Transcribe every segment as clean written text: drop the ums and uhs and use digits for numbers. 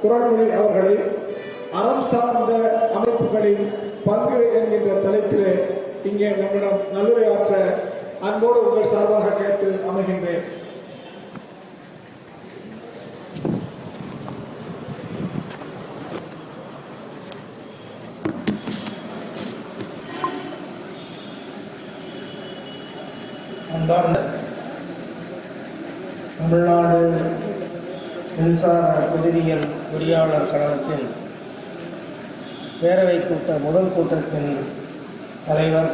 குரல்மொழி அவர்களை அறம் சார்ந்த அமைப்புகளின் பங்கு என்கின்ற தலைப்பிலே இங்கே நம்மிடம் நல்லுரையாற்ற அன்போடு உங்கள் சார்பாக கேட்டு அமைகின்றேன். அன்பார்ந்த தமிழ்நாடு மின்சார பொதுவியல் பொறியாளர் கழகத்தின் பேரவை முதல் கூட்டத்தின் தலைவர்,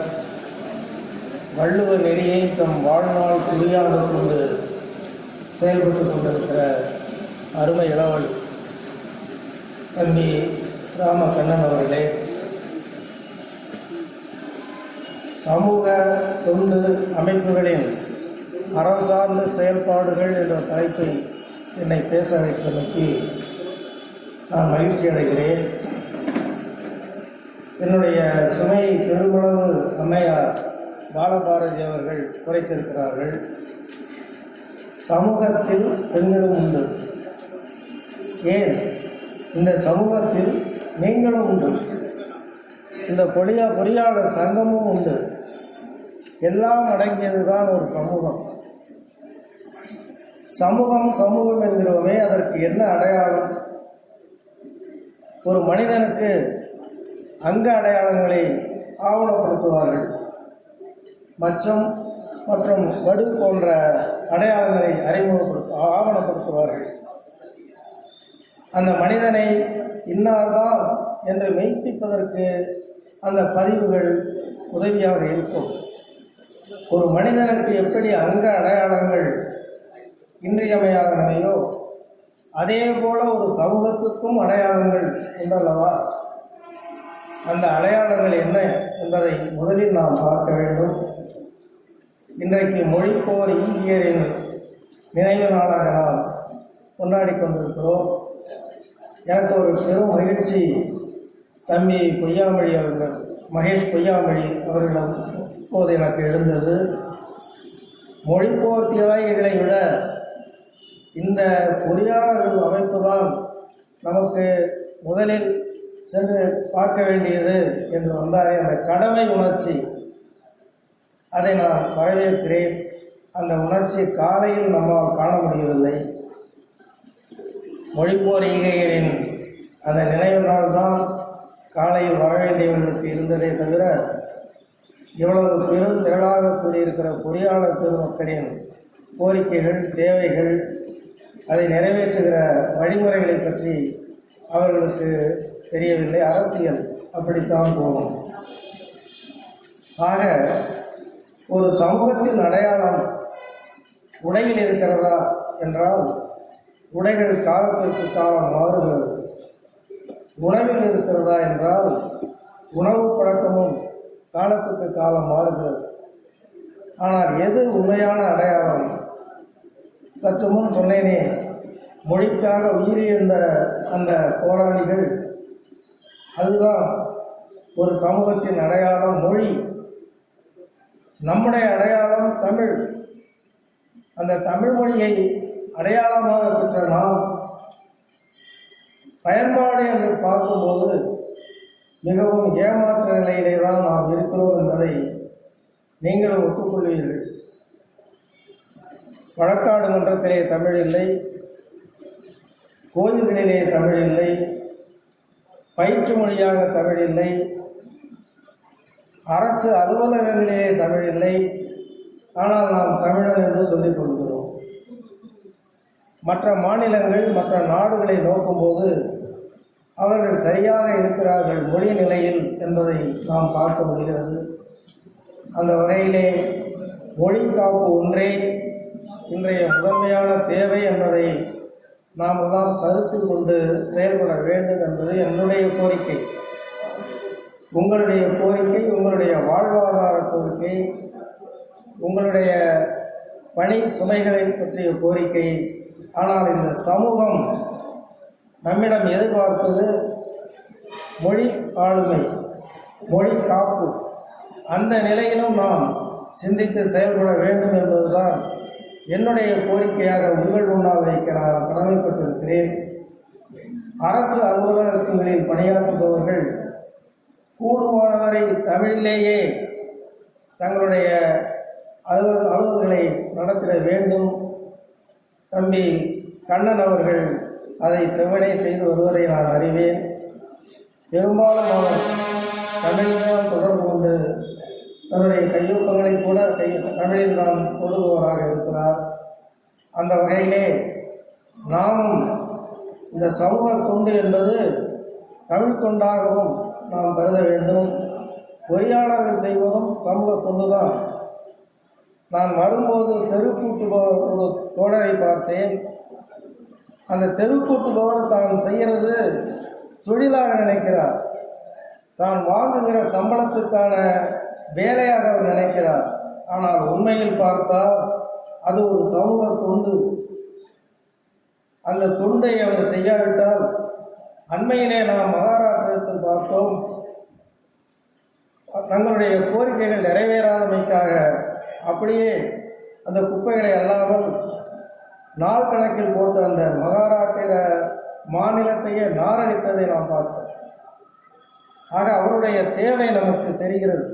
வள்ளுவ நெறியை தம் வாழ்நாள் குறியாக கொண்டு செயல்பட்டு கொண்டிருக்கிற அருமை இளவல் தம்பி ராமகண்ணன் அவர்களே, சமூக தொண்டு அமைப்புகளின் அறம் சார்ந்த செயல்பாடுகள் என்ற தலைப்பை என்னை பேச அழைத்தமைக்கு நான் மகிழ்ச்சி அடைகிறேன். என்னுடைய சுமையை பெருமளவு அம்மையார் பாலபாரதி அவர்கள் குறைத்திருக்கிறார்கள். சமூகத்தில் பெண்களும் உண்டு, ஏன் இந்த சமூகத்தில் நீங்களும் உண்டு, இந்த பொறியாளர் சங்கமும் உண்டு. எல்லாம் அடங்கியதுதான் ஒரு சமூகம். சமூகம் என்கிறோமே, அதற்கு என்ன அடையாளம்? ஒரு மனிதனுக்கு அங்க அடையாளங்களை ஆவணப்படுத்துவார்கள், மச்சம் மற்றும் வடு போன்ற அடையாளங்களை ஆவணப்படுத்துவார்கள். அந்த மனிதனை இன்னார்தான் என்று மெய்ப்பிப்பதற்கு அந்த பதிவுகள் உதவியாக இருக்கும். ஒரு மனிதனுக்கு எப்படி அங்க அடையாளங்கள் இன்றியமையாதனவையோ, அதே போல ஒரு சமூகத்துக்கும் அடையாளங்கள் உண்டல்லவா? அந்த அடையாளங்கள் என்ன என்பதை முதலில் நாம் பார்க்க வேண்டும். இன்றைக்கு மொழிப்போர் ஈகியரின் நினைவு நாளாக நாம் கொண்டாடி கொண்டிருக்கிறோம். எனக்கு ஒரு பெரும் மகிழ்ச்சி, தம்பி பொய்யாமொழி அவர்கள், மகேஷ் பொய்யாமொழி அவர்களிடம் இப்போது எனக்கு எழுந்தது. மொழிப்போர் தியாகிகளை விட இந்த பொறியாளர்கள் அமைப்பு தான் நமக்கு முதலில் சென்று பார்க்க வேண்டியது என்று வந்தாரே, அந்த கடமை உணர்ச்சி, அதை நான் வரவேற்கிறேன். அந்த உணர்ச்சி காலையில் நம்மால் காண முடியவில்லை. மொழிப்போர் ஈகையரின் அந்த நினைவு நாள் தான் காலையில் வர வேண்டியவர்களுக்கு இருந்ததே தவிர, இவ்வளவு பெரும் திரளாக கூடியிருக்கிற பொறியாளர் பெருமக்களின் கோரிக்கைகள், தேவைகள், அதை நிறைவேற்றுகிற வழிமுறைகளை பற்றி அவர்களுக்கு தெரியவில்லை. அரசியல் அப்படித்தான் போகும். ஆக ஒரு சமூகத்தின் அடையாளம் உடையில் இருக்கிறதா என்றால், உடைகள் காலத்திற்கு காலம் மாறுகிறது. உணவில் இருக்கிறதா என்றால், உணவு பழக்கமும் காலத்துக்கு காலம் மாறுகிறது. ஆனால் எது உண்மையான அடையாளம்? சற்று முன் சொன்னேனே, மொழிக்காக உயிரிழந்த அந்த போராளிகள், அதுதான் ஒரு சமூகத்தின் அடையாளம். மொழி, நம்முடைய அடையாளம் தமிழ். அந்த தமிழ் மொழியை அடையாளமாக பெற்ற நாம் பயன்பாடு என்று பார்க்கும்போது மிகவும் ஏமாற்ற நிலையிலே தான் நாம் இருக்கிறோம் என்பதை நீங்களும் ஒத்துக்கொள்வீர்கள். வழக்காடு மன்றத்திலே தமிழ் இல்லை, கோயில்களிலே தமிழ் இல்லை, பயிற்று மொழியாக தமிழ் இல்லை, அரசு அலுவலகங்களிலே தமிழ் இல்லை. ஆனால் நாம் தமிழன் என்று சொல்லிக் கொள்கிறோம். மற்ற மாநிலங்கள், மற்ற நாடுகளை நோக்கும்போது அவர்கள் சரியாக இருக்கிறார்கள் மொழி நிலையில் என்பதை நாம் பார்க்க முடிகிறது. அந்த வகையிலே மொழி காப்பு ஒன்றே இன்றைய முதன்மையான தேவை என்பதை நாம் எல்லாம் கருத்தில் கொண்டு செயல்பட வேண்டும் என்பது என்னுடைய கோரிக்கை. உங்களுடைய கோரிக்கை, உங்களுடைய வாழ்வாதார கோரிக்கை, உங்களுடைய பணி சுமைகளை பற்றிய கோரிக்கை. ஆனால் இந்த சமூகம் நம்மிடம் எதிர்பார்ப்பது மொழி ஆளுமை, மொழி காப்பு. அந்த நிலையிலும் நாம் சிந்தித்து செயல்பட வேண்டும் என்பதுதான் என்னுடைய கோரிக்கையாக உங்கள் முன்னால் வைக்க நான் கடமைப்பட்டிருக்கிறேன். அரசு அலுவலகங்களில் பணியாற்றுபவர்கள் கூடுமானவரை தமிழிலேயே தங்களுடைய அலுவல்களை நடத்திட வேண்டும். தம்பி கண்ணன் அவர்கள் அதை செவ்வனே செய்து வருவதை நான் அறிவேன். பெரும்பாலும் அவர் தமிழில்தான் தொடர்பு கொண்டு தன்னுடைய கையொப்பங்களை கூட தமிழில் தான் கொடுப்பவராக இருக்கிறார். அந்த வகையிலே நாமும் இந்த சமூக தொண்டு என்பது தமிழ் தொண்டாகவும் நாம் கருத வேண்டும். பொறியாளர்கள் செய்வதும் சமூக தொண்டு தான். நான் வரும்போது தெருக்கூட்டுபவர் ஒரு தோழரை பார்த்தேன். அந்த தெருக்கூட்டுபவர் தான் செய்கிறது தொழிலாக நினைக்கிறார். தான் வாங்குகிற சம்பளத்துக்கான வேலையாக அவர் நினைக்கிறார். ஆனால் உண்மையில் பார்த்தால் அது ஒரு சமூக தொண்டு. அந்த தொண்டை அவர் செய்யாவிட்டால், அண்மையிலே நாம் மகாராஷ்டிரத்தில் பார்த்தோம், தங்களுடைய கோரிக்கைகள் நிறைவேறாதமைக்காக அப்படியே அந்த குப்பைகளை அல்லாமல் நாள் கணக்கில் போட்டு அந்த மகாராஷ்டிர மாநிலத்தையே நாரடித்ததை நாம் பார்த்தோம். ஆக அவருடைய தேவை நமக்கு தெரிகிறது.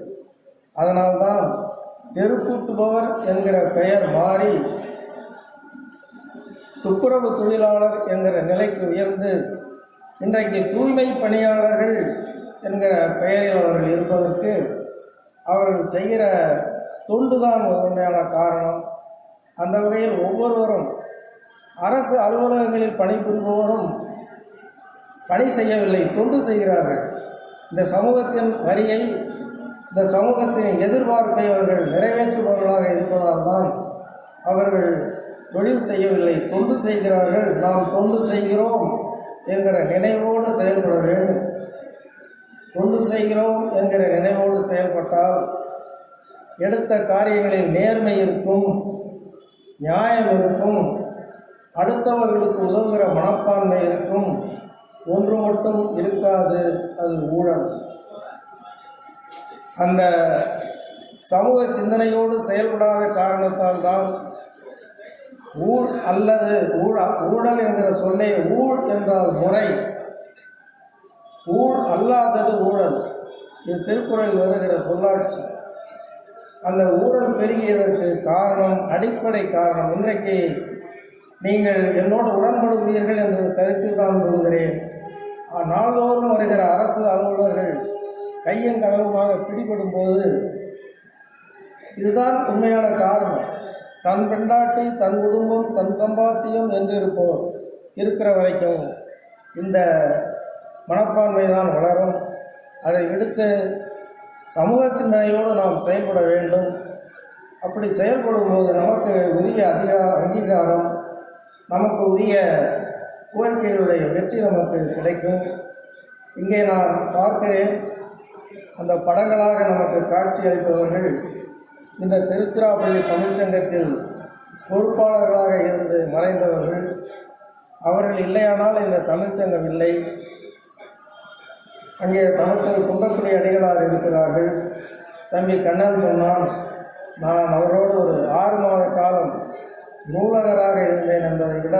அதனால்தான் தெருக்கூட்டுபவர் என்கிற பெயர் மாறி துப்புரவு தொழிலாளர் என்கிற நிலைக்கு உயர்ந்து இன்றைக்கு தூய்மை பணியாளர்கள் என்கிற பெயரில் அவர்கள் இருப்பதற்கு அவர்கள் செய்கிற தொண்டுதான் உண்மையான காரணம். அந்த வகையில் ஒவ்வொருவரும் அரசு அலுவலகங்களில் பணிபுரிபவரும் பணி செய்யவில்லை, தொண்டு செய்கிறார்கள். இந்த சமூகத்தின் வரியை, இந்த சமூகத்தின் எதிர்பார்ப்பை அவர்கள் நிறைவேற்றுபவர்களாக இருப்பதால் தான் அவர்கள் தொழில் செய்யவில்லை, தொண்டு செய்கிறார்கள். நாம் தொண்டு செய்கிறோம் என்கிற நினைவோடு செயல்பட வேண்டும். தொண்டு செய்கிறோம் என்கிற நினைவோடு செயல்பட்டால் எடுத்த காரியங்களில் நேர்மை இருக்கும், நியாயம் இருக்கும், அடுத்தவர்களுக்கு உதவுகிற மனப்பான்மை இருக்கும். ஒன்று மட்டும் இருக்காது, அது ஊழல். அந்த சமூக சிந்தனையோடு செயல்படாத காரணத்தால் தான் ஊழல் என்கிற சொல்லே ஊழ் என்றால் முறை, ஊழ் அல்லாதது ஊழல். இது திருக்குறளில் வருகிற சொல்லாட்சி. அந்த ஊழல் பெருகியதற்கு காரணம், அடிப்படை காரணம், இன்றைக்கு நீங்கள் என்னோடு உடன்படுவீர்கள் என்ற கருத்தில் தான் சொல்கிறேன். நாள்தோறும் வருகிற அரசு அலுவலர்கள் கையங்களவுமாக பிடிபடும் போது இதுதான் உண்மையான காரணம். தன் பெண்டாட்டி, தன் குடும்பம், தன் சம்பாத்தியம் என்று இருக்கிற வரைக்கும் இந்த மனப்பான்மை தான் வளரும். அதை விடுத்து சமூக சிந்தனையோடு நாம் செயல்பட வேண்டும். அப்படி செயல்படும் போது நமக்கு உரிய அங்கீகாரம், நமக்கு உரிய கோரிக்கைகளுடைய வெற்றி நமக்கு கிடைக்கும். இங்கே நான் பார்க்கிறேன், அந்த படங்களாக நமக்கு காட்சி அளிப்பவர்கள் இந்த திருச்சிராப்பள்ளி தமிழ்ச்சங்கத்தில் பொறுப்பாளர்களாக இருந்து மறைந்தவர்கள். அவர்கள் இல்லையானால் இந்த தமிழ்ச்சங்கம் இல்லை. அங்கே நமக்கு குன்றக்குடி அடிகளார் இருக்கிறார்கள். தம்பி கண்ணன் சொன்னான், நான் அவரோடு ஒரு 6 மாத காலம் நூலகராக இருந்தேன் என்பதை விட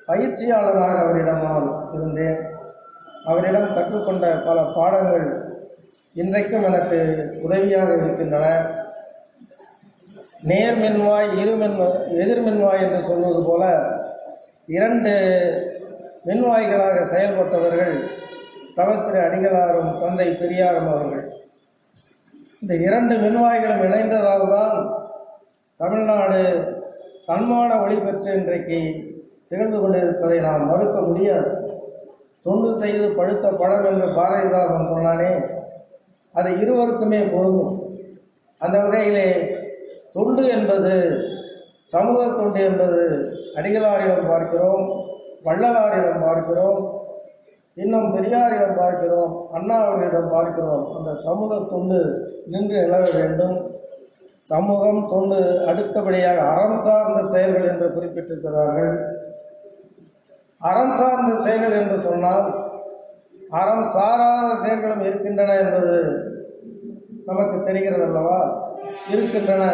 பயிற்சியாளராக அவரிடம் நான் இருந்தேன். அவரிடம் கற்றுக்கொண்ட பல பாடங்கள் இன்றைக்கும் எனக்கு உதவியாக இருக்கின்றன. நேர்மின்வாய் எதிர்மின்வாய் என்று சொல்வது போல 2 மின்வாய்களாக செயல்பட்டவர்கள் தவத்திரு அடிகளாரும் தந்தை பெரியாரும் அவர்கள். இந்த 2 மின்வாய்களும் இணைந்ததால் தான் தமிழ்நாடு தன்மான ஒளி பெற்று இன்றைக்கு திகழ்ந்து கொண்டிருப்பதை நாம் மறுக்க முடியாது. தொண்டு செய்து பழுத்த பழம் என்று பாரதிதாசன் சொன்னானே, அது இருவருக்குமே பொருந்தும். அந்த வகையிலே தொண்டு என்பது, சமூக தொண்டு என்பது அடிகளாரிடம் பார்க்கிறோம், வள்ளலாரிடம் பார்க்கிறோம், இன்னும் பெரியாரிடம் பார்க்கிறோம், அண்ணா அவர்களிடம் பார்க்கிறோம். அந்த சமூக தொண்டு நின்று நிலவ வேண்டும். சமூகம், தொண்டு, அடுத்தபடியாக அறம் சார்ந்த செயல்கள் என்று குறிப்பிட்டிருக்கிறார்கள். அறம் சார்ந்த செயல்கள் என்று சொன்னால் அறம் சாராத செயல்களும் இருக்கின்றன என்பது நமக்கு தெரிகிறது அல்லவா? இருக்கின்றன.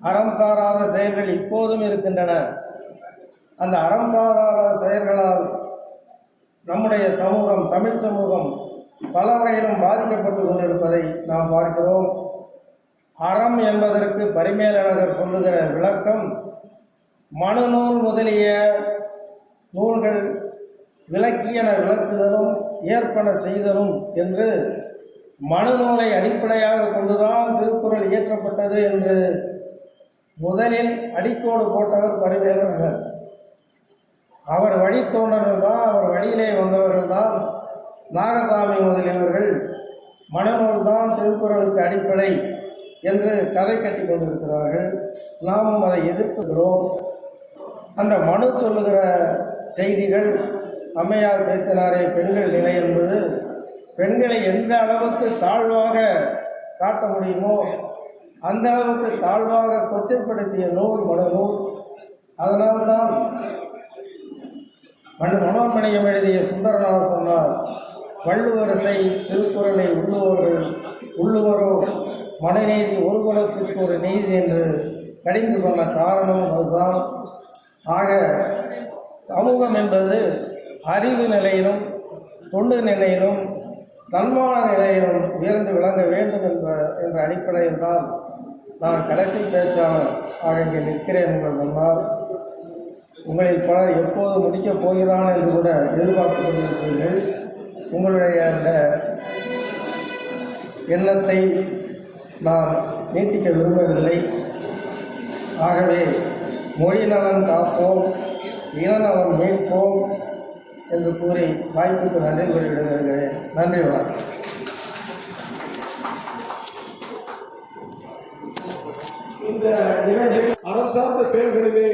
அறம் சாராத செயல்கள் இப்போதும் இருக்கின்றன. அந்த அறம் சாராத செயல்களால் நம்முடைய சமூகம், தமிழ் சமூகம் பல வகையிலும் பாதிக்கப்பட்டு கொண்டிருப்பதை நாம் பார்க்கிறோம். அறம் என்பதற்கு பரிமேலழகர் சொல்லுகிற விளக்கம், மனுநூல் முதலிய நூல்கள் விளக்கியன விளக்குதலும் ஏற்பன செய்தலும் என்று மனுநூலை அடிப்படையாக கொண்டுதான் திருக்குறள் இயற்றப்பட்டது என்று முதலில் அடிக்கோடு போட்டவர் பரிமேலழகர். அவர் வழித்தோன்றர்கள் தான், அவர் வழியிலே வந்தவர்கள் தான் நாகசாமி முதலியவர்கள் மனநூல் தான் திருக்குறளுக்கு அடிப்படை என்று கதை கட்டி கொண்டிருக்கிறார்கள். நாமும் அதை எதிர்த்துகிறோம். அந்த மனு சொல்லுகிற செய்திகள், அம்மையார் பேசினாரே பெண்கள் நிலை என்பது, பெண்களை எந்த அளவுக்கு தாழ்வாக காட்ட முடியுமோ அந்த அளவுக்கு தாழ்வாக கொச்சைப்படுத்திய நூல் மனுநூல். அதனால்தான் மனோன்மணியம் எழுதிய சுந்தரனார் சொன்னார், வள்ளுவரசை திருக்குறளை உள்ளுவரோ மனநீதி ஒரு குலத்திற்கு ஒரு நீதி என்று கடிந்து சொன்ன காரணம் அதுதான். ஆக சமூகம் என்பது அறிவு நிலையிலும் தொண்டு நிலையிலும் தன்மான நிலையிலும் உயர்ந்து விளங்க வேண்டும் என்ற அடிப்படையில் தான் நான் கடைசி பேச்சாளர் ஆக இங்கே நிற்கிறேன் உங்கள் முன்னால். உங்களில் பலர் எப்போது முடிக்கப் போகிறான் என்று கூட எதிர்பார்த்து கொண்டிருப்பீர்கள். உங்களுடைய அந்த எண்ணத்தை நான் நீட்டிக்க விரும்பவில்லை. ஆகவே மொழி நலன் காப்போம், இனநலம் மீட்போம் என்று கூறி வாய்ப்புக்கு நன்றி கூறி விடைபெறுகிறேன். நன்றி, வணக்கம். இந்த நிகழ்வில் அறம் சார்ந்த செயல்களிலே